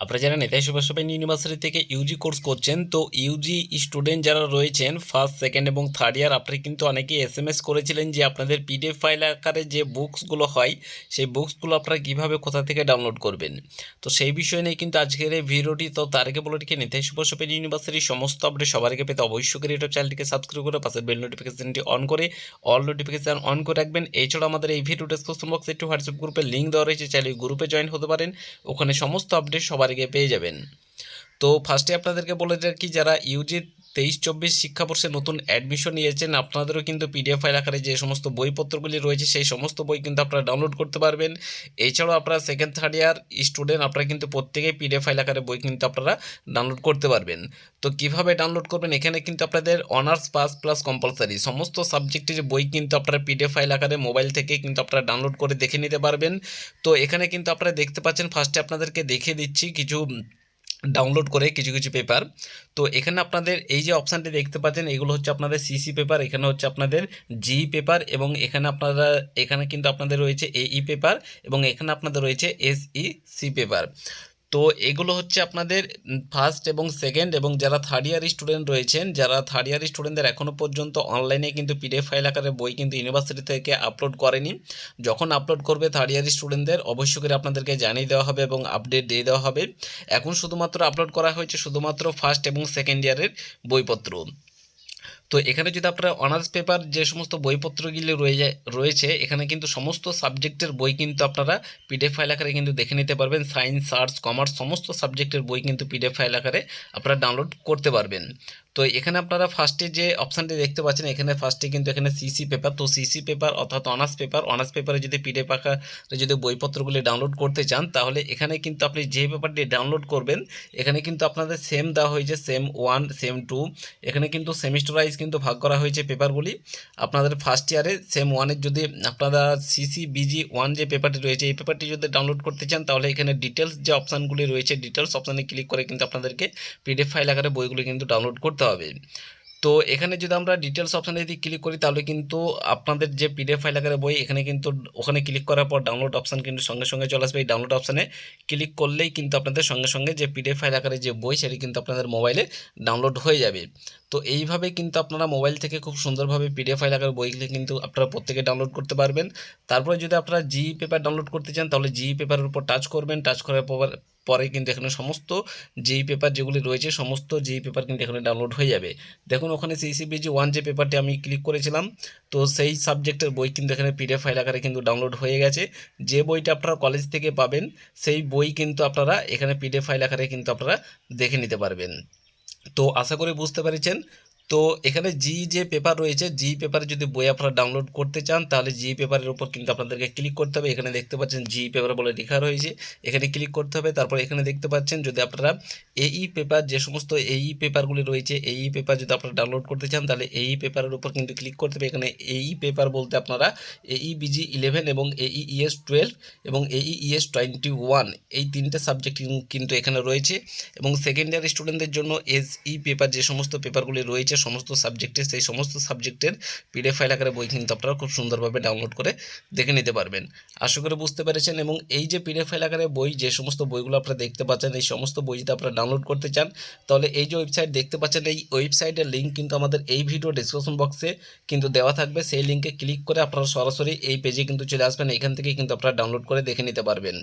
আপনারা যারা নেতাজি সুভাষচন্দ্র ইউনিভার্সিটি থেকে ইউজি কোর্স করছেন, তো ইউজি স্টুডেন্ট যারা রয়েছেন ফার্স্ট সেকেন্ড এবং থার্ড ইয়ার, আপনারা কিন্তু অনেকেই এসএমএস করেছিলেন যে আপনাদের পিডিএফ ফাইল আকারে যে বুকসগুলো হয় সেই বুকসগুলো আপনারা কীভাবে কোথা থেকে ডাউনলোড করবেন। তো সেই বিষয় নিয়ে কিন্তু আজকের এই ভিডিওটি। তো তার আগে বলে রেখে নেতাজি সুভাষচন্দ্র ইউনিভার্সিটির সমস্ত আপডেট সবার আগে পেতে অবশ্যই করে ইউটিউব চ্যানেলটিকে সাবস্ক্রাইব করে পাশের বেল নোটিফিকেশনটি অন করে অল নোটিফিকেশন অন করে রাখবেন। এছাড়া আমাদের এই ভিডিও ডেসক্রিপশন বক্সে একটি হোয়াটসঅ্যাপ গ্রুপের লিঙ্ক দেওয়া রয়েছে, চাইলে গ্রুপে জয়েন হতে পারেন, ওখানে সমস্ত আপডেট সবার আগে পেয়ে যাবেন। তো ফার্স্টে আপনাদেরকে বলে রাখি, যারা ইউজি 23-24 শিক্ষাবর্ষে নতুন অ্যাডমিশন নিয়েছেন, আপনাদেরও কিন্তু পিডিএফ ফাইল আকারে যে সমস্ত বইপত্রগুলি রয়েছে সেই সমস্ত বই কিন্তু আপনারা ডাউনলোড করতে পারবেন। এছাড়াও আপনারা সেকেন্ড থার্ড ইয়ার স্টুডেন্ট, আপনারা কিন্তু প্রত্যেকেই পিডিএফ ফাইল আকারে বই কিন্তু আপনারা ডাউনলোড করতে পারবেন। তো কিভাবে ডাউনলোড করবেন, এখানে কিন্তু আপনাদের অনার্স পাস প্লাস কম্পালসারি সমস্ত সাবজেক্টের বই কিন্তু আপনারা পিডিএফ ফাইল আকারে মোবাইল থেকে কিন্তু আপনারা ডাউনলোড করে দেখে নিতে পারবেন। তো এখানে কিন্তু আপনারা দেখতে পাচ্ছেন, ফার্স্টে আপনাদেরকে দেখিয়ে দিচ্ছি কিছু ডাউনলোড করে কিছু কিছু পেপার। তো এখানে আপনাদের এই যে অপশানটি দেখতে পাচ্ছেন, এগুলো হচ্ছে আপনাদের সিসি পেপার, এখানে হচ্ছে আপনাদের জি পেপার, এবং এখানে কিন্তু আপনাদের রয়েছে এই পেপার, এবং এখানে আপনাদের রয়েছে এসইসি পেপার। তো এগুলো হচ্ছে আপনাদের ফার্স্ট এবং সেকেন্ড, এবং যারা থার্ড ইয়ার স্টুডেন্ট রয়েছেন, যারা থার্ড ইয়ার স্টুডেন্টদের এখনও পর্যন্ত অনলাইনে কিন্তু পিডিএফ ফাইল আকারে বই কিন্তু ইউনিভার্সিটি থেকে আপলোড করেনি। যখন আপলোড করবে থার্ড ইয়ার স্টুডেন্টদের অবশ্যই করে আপনাদেরকে জানিয়ে দেওয়া হবে এবং আপডেট দিয়ে দেওয়া হবে। এখন শুধুমাত্র আপলোড করা হয়েছে শুধুমাত্র ফার্স্ট এবং সেকেন্ড ইয়ারের বইপত্র। তো এখানে যদি আপনারা অনার্স পেপার যে সমস্ত বইপত্রগুলি রয়েছে, এখানে কিন্তু সমস্ত সাবজেক্টের বই কিন্তু আপনারা পিডিএফ ফাইল আকারে কিন্তু দেখে নিতে পারবেন। সায়েন্স, আর্টস, কমার্স সমস্ত সাবজেক্টের বই কিন্তু পিডিএফ ফাইল আকারে আপনারা ডাউনলোড করতে পারবেন। তো এখানে আপনারা ফার্স্টে যে অপশানটি দেখতে পাচ্ছেন, এখানে ফার্স্টে কিন্তু এখানে সিসি পেপার, তো সিসি পেপার অর্থাৎ অনার্স পেপারে যদি পিডিএফ আকারে যদি বইপত্রগুলি ডাউনলোড করতে চান, তাহলে এখানে কিন্তু আপনি যে পেপারটি ডাউনলোড করবেন এখানে কিন্তু আপনাদের সেম দেওয়া হয়েছে, সেম 1 সেম 2, এখানে কিন্তু সেমিস্টার ওয়াইজ কিন্তু ভাগ করা হয়েছে পেপারগুলি। আপনাদের ফার্স্ট ইয়ারে সেম 1-এর যদি আপনারা CCBG-1 যে পেপারটি রয়েছে এই পেপারটি যদি ডাউনলোড করতে চান, তাহলে এখানে ডিটেলস যে অপশানগুলি রয়েছে ডিটেলস অপশানে ক্লিক করে কিন্তু আপনাদেরকে পিডিএফ ফাইল আকারে বইগুলি কিন্তু ডাউনলোড করতে হবে। তো এখানে যদি আমরা ডিটেলস অপশানে যদি ক্লিক করি, তাহলে কিন্তু আপনাদের যে পিডিএফ ফাইল আকারে বই এখানে কিন্তু ওখানে ক্লিক করার পর ডাউনলোড অপশান কিন্তু সঙ্গে সঙ্গে চলে আসবে। এই ডাউনলোড অপশানে ক্লিক করলেই কিন্তু আপনাদের সঙ্গে সঙ্গে যে পিডিএফ ফাইল আকারে যে বই সেটি কিন্তু আপনাদের মোবাইলে ডাউনলোড হয়ে যাবে। তো এইভাবে কিন্তু আপনারা মোবাইল থেকে খুব সুন্দরভাবে পিডিএফ ফাইল আকারে বইগুলি কিন্তু আপনারা প্রত্যেকে ডাউনলোড করতে পারবেন। তারপরে যদি আপনারা জি পেপার ডাউনলোড করতে চান, তাহলে জি পেপারের উপর টাচ করবেন, টাচ করার পরে কিন্তু এখানে সমস্ত যেই পেপার যেগুলি রয়েছে সমস্ত যেই পেপার কিন্তু এখানে ডাউনলোড হয়ে যাবে। দেখুন ওখানে CCBG-1 যে পেপারটি আমি ক্লিক করেছিলাম, তো সেই সাবজেক্টের বই কিন্তু এখানে পিডিএফ ফাইল আকারে কিন্তু ডাউনলোড হয়ে গেছে। যে বইটা আপনারা কলেজ থেকে পাবেন সেই বই কিন্তু আপনারা এখানে পিডিএফ ফাইল আকারে কিন্তু আপনারা দেখে নিতে পারবেন। তো আশা করি বুঝতে পেরেছেন। তো এখানে যে পেপার রয়েছে জি পেপারে যদি বই আপনারা ডাউনলোড করতে চান, তাহলে জি পেপারের উপর কিন্তু আপনাদেরকে ক্লিক করতে হবে। এখানে দেখতে পাচ্ছেন জি পেপার বলে লেখা রয়েছে, এখানে ক্লিক করতে হবে। তারপর এখানে দেখতে পাচ্ছেন যদি আপনারা পেপার যে সমস্ত পেপারগুলি রয়েছে পেপার যদি আপনারা ডাউনলোড করতে চান, তাহলে পেপারের উপর কিন্তু ক্লিক করতে হবে। এখানে পেপার বলতে আপনারা BG-11 এবং ES-12 এবং ES-21 এই তিনটে সাবজেক্ট কিন্তু এখানে রয়েছে। এবং সেকেন্ড ইয়ার স্টুডেন্টদের জন্য পেপার যে সমস্ত পেপারগুলি রয়েছে সমস্ত সাবজেক্টের সেই সমস্ত সাবজেক্টের পিডিএফ ফাইল আকারে বই কিন্তু আপনারা খুব সুন্দরভাবে ডাউনলোড করে দেখে নিতে পারবেন। আশা করি বুঝতে পেরেছেন। এবং এই যে পিডিএফ ফাইল আকারে বই যে সমস্ত বইগুলো আপনারা দেখতে পাচ্ছেন এই সমস্ত বই যদি আপনারা ডাউনলোড করতে চান, তাহলে এই যে ওয়েবসাইট দেখতে পাচ্ছেন এই ওয়েবসাইটের লিঙ্ক কিন্তু আমাদের এই ভিডিও ডিসক্রিপশন বক্সে কিন্তু দেওয়া থাকবে। সেই লিঙ্কে ক্লিক করে আপনারা সরাসরি এই পেজে কিন্তু চলে আসবেন, এখান থেকে কিন্তু আপনারা ডাউনলোড করে দেখে নিতে পারবেন।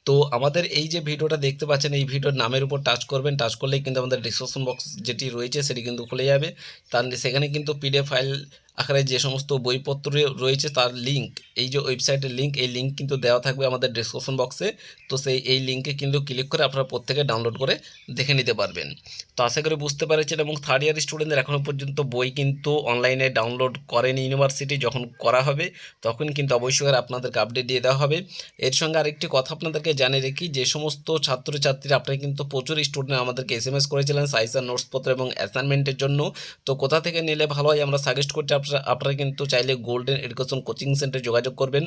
তো আমাদের এই যে ভিডিওটা দেখতে পাচ্ছেন এই ভিডিওর নামের উপর টাচ করবেন, টাচ করলেই কিন্তু আমাদের ডিসক্রিপশন বক্স যেটি রয়েছে সেটি কিন্তু খুলে যাবে। তার সেখানে কিন্তু পিডিএফ ফাইল আকারে যে সমস্ত বইপত্র রয়েছে তার লিঙ্ক, এই যে ওয়েবসাইটের লিঙ্ক এই লিঙ্ক কিন্তু দেওয়া থাকবে আমাদের ডিসক্রিপশন বক্সে। তো এই লিঙ্কে কিন্তু ক্লিক করে আপনারা প্রত্যেকে ডাউনলোড করে দেখে নিতে পারবেন। তো আশা করি বুঝতে পেরেছেন। এবং থার্ড ইয়ার স্টুডেন্টদের এখনও পর্যন্ত বই কিন্তু অনলাইনে ডাউনলোড করেনি ইউনিভার্সিটি, যখন করা হবে তখন কিন্তু অবশ্যই আপনাদেরকে আপডেট দিয়ে দেওয়া হবে। এর সঙ্গে আরেকটি কথা আপনাদেরকে জানিয়ে রাখি, যে সমস্ত ছাত্রছাত্রীরা আপনারা কিন্তু প্রচুর স্টুডেন্ট আমাদেরকে SMS করেছিলেন সাইসার নোটসপত্র এবং অ্যাসাইনমেন্টের জন্য। তো কোথা থেকে নিলে ভালো হয় আমরা সাজেস্ট করছি, আপনারা কিন্তু চাইলে গোল্ডেন এডুকেশন কোচিং সেন্টারে যোগাযোগ করবেন।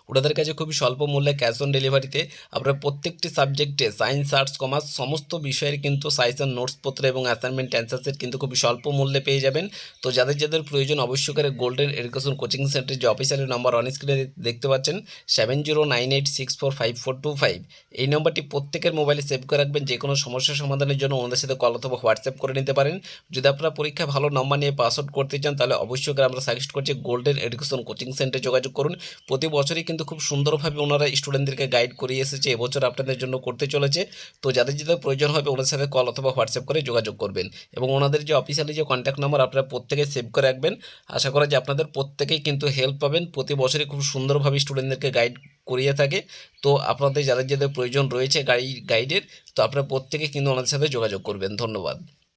ওনাদের কাছে খুবই স্বল্প মূল্যে ক্যাশ অন ডেলিভারিতে আপনার প্রত্যেকটি সাবজেক্টে সায়েন্স, আর্টস, কমার্স সমস্ত বিষয়ের কিন্তু সাজেশন, নোটসপত্র এবং অ্যাসাইনমেন্ট অ্যান্সার সেট কিন্তু খুবই স্বল্প মূল্যে পেয়ে যাবেন। তো যাদের যাদের প্রয়োজন অবশ্যই করে গোল্ডেন এডুকেশন কোচিং সেন্টারের যে অফিসিয়াল নাম্বার অন স্ক্রিনে দেখতে পাচ্ছেন 7098645425, এই নম্বরটি প্রত্যেকের মোবাইলে সেভ করে রাখবেন। যে কোনো সমস্যার সমাধানের জন্য ওনাদের সাথে কল অথবা হোয়াটসঅ্যাপ করে নিতে পারেন। যদি আপনারা পরীক্ষায় ভালো নম্বর নিয়ে পাস আউট করতে চান তাহলে অবশ্যই করে আমরা সাজেস্ট করছি গোল্ডেন এডুকেশন কোচিং সেন্টারে যোগাযোগ করুন। প্রতি বছরই কিন্তু খুব সুন্দরভাবে ওনারা স্টুডেন্টদেরকে গাইড করিয়ে এসেছে, এবছর আপনাদের জন্য করতে চলেছে। তো যাদের যাদের প্রয়োজন হবে ওনাদের সাথে কল অথবা হোয়াটসঅ্যাপ করে যোগাযোগ করবেন এবং ওনাদের যে অফিসিয়ালি যে কন্ট্যাক্ট নাম্বার আপনারা প্রত্যেকে সেভ করে রাখবেন। আশা করা যে আপনাদের প্রত্যেকেই কিন্তু হেল্প পাবেন। প্রতি বছরই খুব সুন্দরভাবে স্টুডেন্টদেরকে গাইড করিয়ে থাকে। তো আপনাদের যাদের যাদের প্রয়োজন রয়েছে গাইডের, তো আপনারা প্রত্যেকে কিন্তু ওনাদের সাথে যোগাযোগ করবেন। ধন্যবাদ।